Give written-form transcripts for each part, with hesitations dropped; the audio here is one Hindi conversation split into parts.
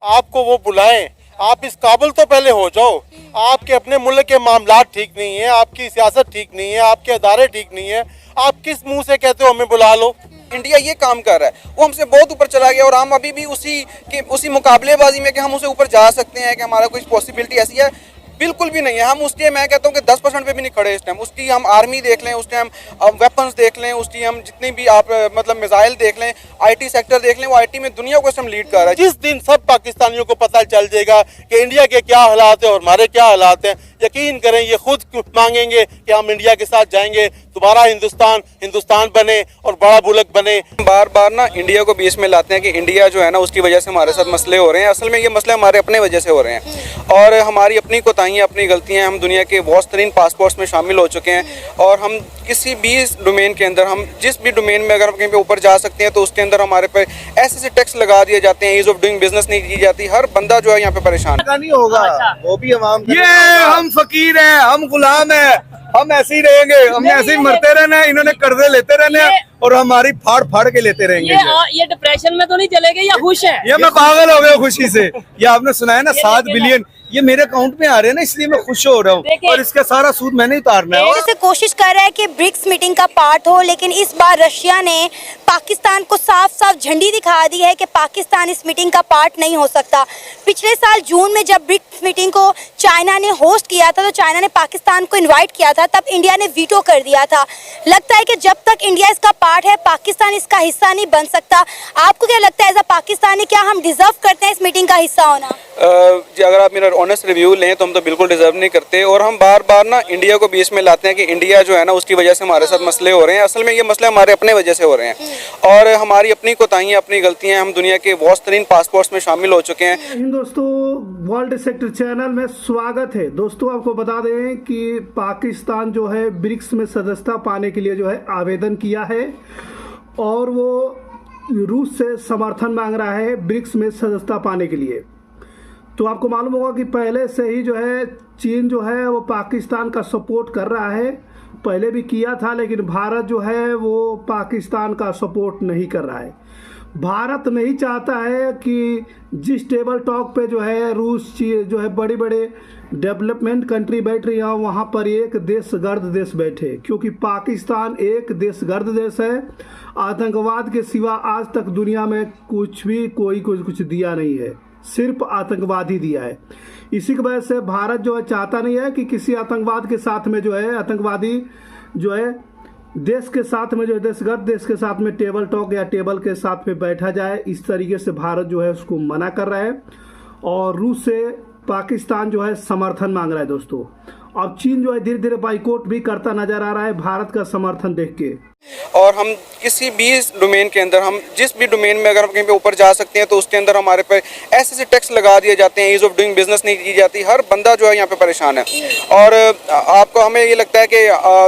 आपको वो बुलाएं, आप इस काबिल तो पहले हो जाओ। आपके अपने मुल्क के मामलात ठीक नहीं है, आपकी सियासत ठीक नहीं है, आपके अदारे ठीक नहीं है, आप किस मुंह से कहते हो हमें बुला लो। इंडिया ये काम कर रहा है, वो हमसे बहुत ऊपर चला गया और हम अभी भी उसी मुकाबलेबाजी में कि हम उसे ऊपर जा सकते हैं, कि हमारा कोई पॉसिबिलिटी ऐसी है, बिल्कुल भी नहीं है। हम उसके, मैं कहता हूँ कि 10% पे भी नहीं खड़े इस टाइम। उसकी हम आर्मी देख लें, उस टाइम वेपन्स देख लें, उसकी हम जितनी भी आप मतलब मिसाइल देख लें, आईटी सेक्टर देख लें, वो आईटी में दुनिया को हम लीड कर रहा है। जिस दिन सब पाकिस्तानियों को पता चल जाएगा कि इंडिया के क्या हालात है और हमारे क्या हालात हैं, यकीन करें ये खुद मांगेंगे कि हम इंडिया के साथ जाएंगे, दोबारा हिंदुस्तान बने और बड़ा मुल्क बने। बार बार ना इंडिया को बीच में लाते हैं कि इंडिया जो है ना उसकी वजह से हमारे साथ मसले हो रहे हैं। असल में ये मसले हमारे अपने वजह से हो रहे हैं और हमारी अपनी कोताहियाँ, अपनी गलतियाँ। हम दुनिया के बहुत तरीन पासपोर्ट्स में शामिल हो चुके हैं और हम किसी भी डोमेन के अंदर, हम जिस भी डोमेन में अगर हम कहीं पे ऊपर जा सकते हैं तो उसके अंदर हमारे पे ऐसे टैक्स लगा दिए जाते हैं, ईज ऑफ डूइंग बिजनेस नहीं की जाती। हर बंदा जो है यहाँ पे परेशान नहीं होगा, वो भी अवाम ये हम फकीर हैं, हम गुलाम हैं, हम ऐसे ही रहेंगे, हमने ऐसे ही मरते रहना है। इन्होंने कर्जे लेते रहने हैं और हमारी फाड़ फाड़ के लेते रहेंगे। ये डिप्रेशन में तो नहीं चले गए या खुश है? ये मैं पागल हो गया खुशी से। ये आपने सुना है ना 7 बिलियन ये मेरे अकाउंट में आ रहे हैं ना, इसलिए मैं खुश हो रहा हूँ और इसका सारा सूद मैंने उतारना है। जैसे कोशिश कर रहा है कि ब्रिक्स मीटिंग का पार्ट हो, लेकिन इस बार रशिया ने पाकिस्तान को साफ साफ झंडी दिखा दी है कि पाकिस्तान इस मीटिंग का पार्ट नहीं हो सकता। पिछले साल जून में जब ब्रिक्स मीटिंग को चाइना ने होस्ट किया था तो चाइना ने पाकिस्तान को इन्वाइट किया था, तब इंडिया ने वीटो कर दिया था। लगता है कि जब तक इंडिया इसका पार्ट है पाकिस्तान इसका हिस्सा नहीं बन सकता। आपको क्या लगता है एज अ पाकिस्तानी, क्या हम डिजर्व करते हैं इस मीटिंग का हिस्सा होना? अगर आप मेरा ऑनेस्ट रिव्यू लें तो हम तो बिल्कुल डिजर्व नहीं करते और हम बार बार ना इंडिया को बीच में लाते हैं कि इंडिया जो है ना उसकी वजह से हमारे साथ मसले हो रहे हैं। असल में ये मसले हमारे अपने वजह से हो रहे हैं और हमारी अपनी कोताहियाँ, अपनी गलतियाँ। हम दुनिया के बहुत तरीन पासपोर्ट्स में शामिल हो चुके हैं। दोस्तों, वर्ल्ड सेक्टर चैनल में स्वागत है। दोस्तों, आपको बता दें कि पाकिस्तान जो है ब्रिक्स में सदस्यता पाने के लिए जो है आवेदन किया है और वो रूस से समर्थन मांग रहा है ब्रिक्स में सदस्यता पाने के लिए। तो आपको मालूम होगा कि पहले से ही जो है चीन जो है वो पाकिस्तान का सपोर्ट कर रहा है, पहले भी किया था, लेकिन भारत जो है वो पाकिस्तान का सपोर्ट नहीं कर रहा है। भारत नहीं चाहता है कि जिस टेबल टॉक पे जो है रूस जो है बड़ी बड़े डेवलपमेंट कंट्री बैठ रही है वहाँ पर एक देशगर्द देश बैठे, क्योंकि पाकिस्तान एक देशगर्द देश है। आतंकवाद के सिवा आज तक दुनिया में कोई कुछ दिया नहीं है, सिर्फ आतंकवाद ही दिया है। इसी की वजह से भारत जो है चाहता नहीं है कि किसी आतंकवाद के साथ में जो है आतंकवादी जो है देश के साथ में जो है देशगर्द देश के साथ में टेबल टॉक या टेबल के साथ में बैठा जाए। इस तरीके से भारत जो है उसको मना कर रहा है और रूस से पाकिस्तान जो है समर्थन मांग रहा है। दोस्तों, अब चीन जो है धीरे धीरे बाइकआउट भी करता नजर आ रहा है भारत का समर्थन देख के। और हम किसी भी डोमेन के अंदर, हम जिस भी डोमेन में अगर हम कहीं पे ऊपर जा सकते हैं तो उसके अंदर हमारे पे ऐसे टैक्स लगा दिए जाते हैं, ईज ऑफ डूइंग बिजनेस नहीं की जाती। हर बंदा जो है यहाँ पे परेशान है और आपको हमें ये लगता है कि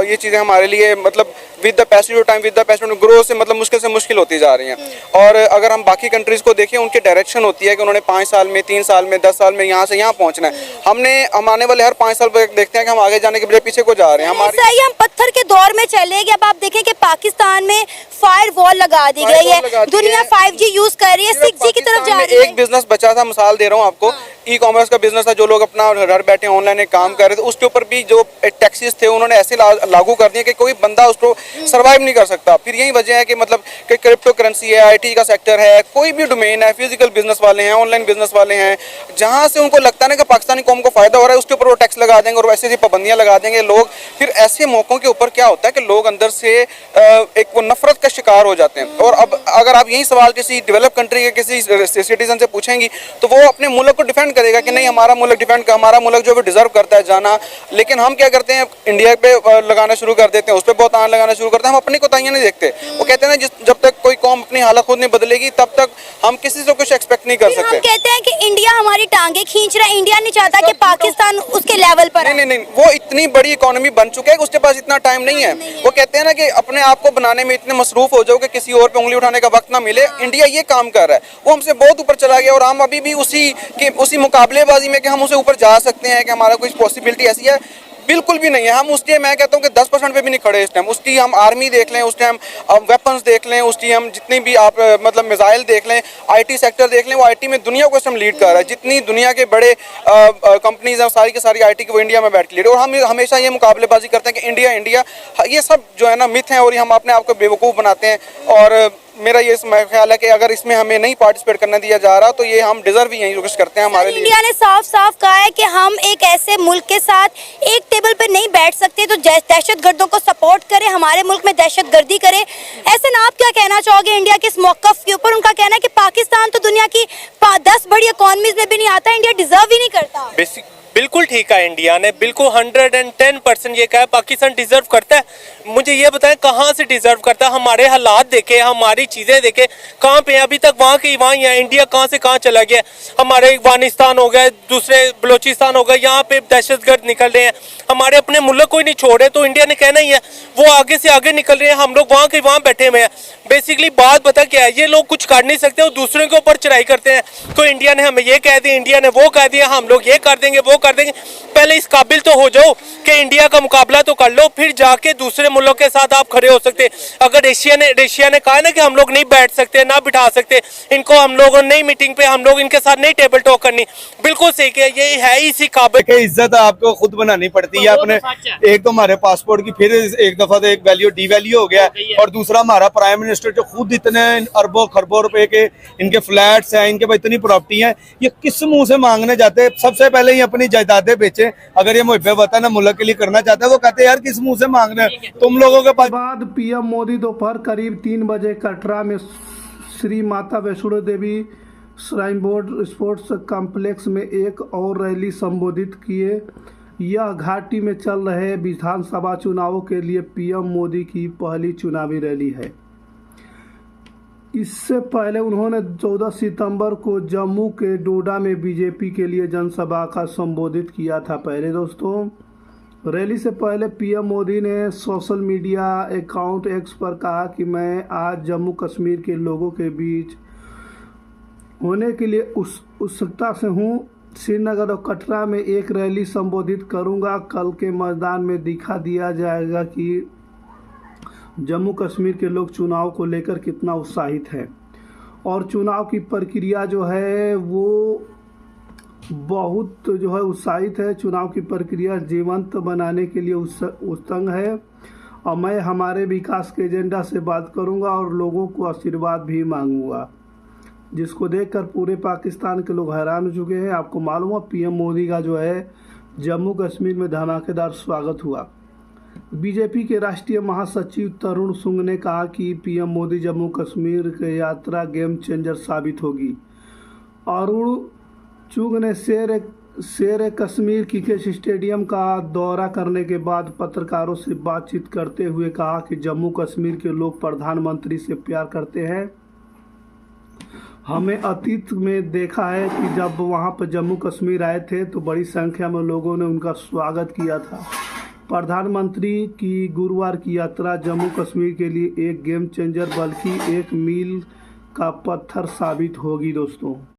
ये चीज़ें हमारे लिए मतलब with the passage of time, with the passage of growth से मतलब मुश्किल से मुश्किल होती जा रही हैं। और अगर हम बाकी कंट्रीज़ को देखें, उनकी डायरेक्शन होती है कि उन्होंने 5 साल में, 3 साल में, 10 साल में यहाँ से यहाँ पहुँचना है। हम आने वाले हर 5 साल पर देखते हैं कि हम आगे जाने के बजाय पीछे को जा रहे हैं। हम पत्थर के दौर में चले गए। अब आप देखें कि पाकिस्तान में फायर वॉल लगा दी गई है, दुनिया 5G यूज कर रही है, 6G की तरफ जा रही है। एक बिजनेस बचा था, मिसाल दे रहा हूँ आपको, ई कॉमर्स का बिजनेस था, जो लोग अपना घर बैठे ऑनलाइन काम कर रहे थे, उसके ऊपर भी जो टैक्सेस थे उन्होंने ऐसे लागू कर दिए कि कोई बंदा उसको सर्वाइव नहीं कर सकता। फिर यही वजह है कि मतलब कि क्रिप्टो करेंसी है, IT का सेक्टर है, कोई भी डोमेन है, फिजिकल बिजनेस वाले हैं, ऑनलाइन बिजनेस वाले हैं, जहाँ से उनको लगता है ना कि पाकिस्तानी कौम को फायदा हो रहा है उसके ऊपर वो टैक्स लगा देंगे और ऐसी पाबंदियाँ लगा देंगे लोग। फिर ऐसे मौकों के ऊपर क्या होता है कि लोग अंदर से एक वो नफरत का शिकार हो जाते हैं। और अब अगर आप यही सवाल किसी डेवलप कंट्री के किसी सिटीजन से पूछेंगी तो वो अपने मुल्क को डिफेंड करेगा कि नहीं, हमारा मुल्क हमारा मुल्क जो भी डिजर्व करता है जाना। लेकिन हम क्या करते हैं, इंडिया पे लगाना शुरू कर देते हैं, उस पर बहुत आन लगाना शुरू करते हैं। हम अपनी कोताहियां नहीं देखते। वो कहते हैं ना जब तक कोई कौम अपनी हालत खुद नहीं बदलेगी तब तक हम किसी से कुछ एक्सपेक्ट नहीं कर सकते। हम कहते हैं कि इंडिया हमारी टांगे खींच रहा है, इंडिया नहीं चाहता कि पाकिस्तान उसके लेवल पर। नहीं, वो इतनी बड़ी इकोनॉमी बन चुका है कि उसके पास इतना टाइम नहीं है। वो कहते हैं ना कि अपने आप को बनाने में इतने मसरूफ हो जाओ कि किसी और पे उंगली उठाने का वक्त ना मिले। इंडिया ये काम कर रहा है, वो हमसे बहुत ऊपर चला गया और हम अभी भी उसी मुकाबलेबाजी में कि हम उसे ऊपर जा सकते हैं, कि हमारा कोई पॉसिबिलिटी ऐसी है, बिल्कुल भी नहीं है। हम उस टाइम, मैं कहता हूँ कि 10% पे भी नहीं खड़े इस टाइम। उस टाइम हम आर्मी देख लें, उस टाइम वेपन्स देख लें, उस टाइम हम जितनी भी आप मतलब मिसाइल देख लें, आईटी सेक्टर देख लें, वो आईटी में दुनिया को इस टाइम लीड कर रहा है। जितनी दुनिया के बड़े कंपनीज हैं सारी की सारी आईटी की वो इंडिया में बैठ के लीड। और हम हमेशा ये मुकाबलेबाजी करते हैं कि इंडिया इंडिया, ये सब जो है ना मिथ है और ये हम अपने आप को बेवकूफ़ बनाते हैं। और मेरा ये ख्याल है कि अगर इसमें हमें नहीं पार्टिसिपेट करने दिया जा रहा तो ये हम डिजर्व ही यही कोशिश करते हैं हमारे लिए। इंडिया ने साफ साफ कहा है कि हम एक ऐसे मुल्क के साथ एक टेबल पर नहीं बैठ सकते तो दहशतगर्दों को सपोर्ट करें, हमारे मुल्क में दहशतगर्दी करें। ऐसे ना आप क्या कहना चाहोगे इंडिया के इस मौक़िफ़ के ऊपर? उनका कहना है कि पाकिस्तान तो दुनिया की 10 बड़ी इकॉनमीज में भी नहीं आता, इंडिया डिजर्व ही नहीं करता। बिल्कुल ठीक है, इंडिया ने बिल्कुल 110% ये कहा पाकिस्तान डिजर्व करता है। मुझे ये बताएं कहाँ से डिजर्व करता है? हमारे हालात देखे, हमारी चीज़ें देखे, कहाँ पे अभी तक वहाँ की वहाँ है। इंडिया कहाँ से कहाँ चला गया? हमारे अफगानिस्तान हो गए, दूसरे बलोचिस्तान हो गए, यहाँ पे दहशतगर्द निकल रहे हैं, हमारे अपने मुल्क को ही नहीं छोड़ रहे। तो इंडिया ने कहना ही है वो आगे से आगे निकल रहे हैं, हम लोग वहाँ के वहाँ बैठे हुए हैं। बेसिकली बात पता क्या है, ये लोग कुछ कर नहीं सकते और दूसरों के ऊपर चढ़ाई करते हैं। तो इंडिया ने हमें ये कह दिया, इंडिया ने वो कह दिया, हम लोग ये कर देंगे वो कर देंगे। पहले इस काबिल तो हो जाओ कि इंडिया का मुकाबला तो कर लो, फिर जाके दूसरे मुल्कों के साथ आप खड़े हो सकते। अगर रशिया ने कहा ना कि हम लोग नहीं बैठ सकते ना बिठा सकते इनको, हम लोगों नई मीटिंग पे हम लोग इनके साथ नहीं टेबल टॉक करनी, बिल्कुल सही है। ये है इसी काबिल कि इज्जत आपको खुद बनानी पड़ती है अपने। एक तो हमारे पासपोर्ट की फिर एक दफा तो एक वैल्यू डीवैल्यू हो गया, और दूसरा हमारा प्राइम मिनिस्टर जो खुद इतने अरबों खरबों रुपए के इनके फ्लैट्स हैं, इनके पास इतनी प्रॉपर्टी है, ये किस मुंह से मांगने जाते हैं? सबसे पहले ही अपनी जायदादें बेचे। अगर ये मुझे वतन मुल्क के लिए करना चाहता है वो कहते हैं यार किस मुंह से मांग रहे हैं तुम लोगों के पास। बाद पीएम मोदी दोपहर करीब 3 बजे कटरा में Shri Mata Vaishno Devi shrine board sports complex में एक और रैली संबोधित किए। यह घाटी में चल रहे विधानसभा चुनावों के लिए पीएम मोदी की पहली चुनावी रैली है। इससे पहले उन्होंने 14 सितंबर को जम्मू के डोडा में बीजेपी के लिए जनसभा का संबोधित किया था। पहले दोस्तों, रैली से पहले पीएम मोदी ने सोशल मीडिया अकाउंट एक्स पर कहा कि मैं आज जम्मू कश्मीर के लोगों के बीच होने के लिए उत्सुकता से हूँ। श्रीनगर और कटरा में एक रैली संबोधित करूँगा। कल के मैदान में दिखा दिया जाएगा कि जम्मू कश्मीर के लोग चुनाव को लेकर कितना उत्साहित हैं, और चुनाव की प्रक्रिया जो है वो बहुत जो है उत्साहित है। चुनाव की प्रक्रिया जीवंत बनाने के लिए उत्संग है, और मैं हमारे विकास के एजेंडा से बात करूंगा और लोगों को आशीर्वाद भी मांगूंगा, जिसको देखकर पूरे पाकिस्तान के लोग हैरान हो चुके हैं। आपको मालूम है पीएम मोदी का जो है जम्मू कश्मीर में धमाकेदार स्वागत हुआ। बीजेपी के राष्ट्रीय महासचिव तरुण सुंग ने कहा कि पीएम मोदी जम्मू कश्मीर की यात्रा गेम चेंजर साबित होगी। अरुण चुग ने शेर कश्मीर क्रिकेट स्टेडियम का दौरा करने के बाद पत्रकारों से बातचीत करते हुए कहा कि जम्मू कश्मीर के लोग प्रधानमंत्री से प्यार करते हैं। हमें अतीत में देखा है कि जब वहां पर जम्मू कश्मीर आए थे तो बड़ी संख्या में लोगों ने उनका स्वागत किया था। प्रधानमंत्री की गुरुवार की यात्रा जम्मू कश्मीर के लिए एक गेम चेंजर बल्कि एक मील का पत्थर साबित होगी। दोस्तों,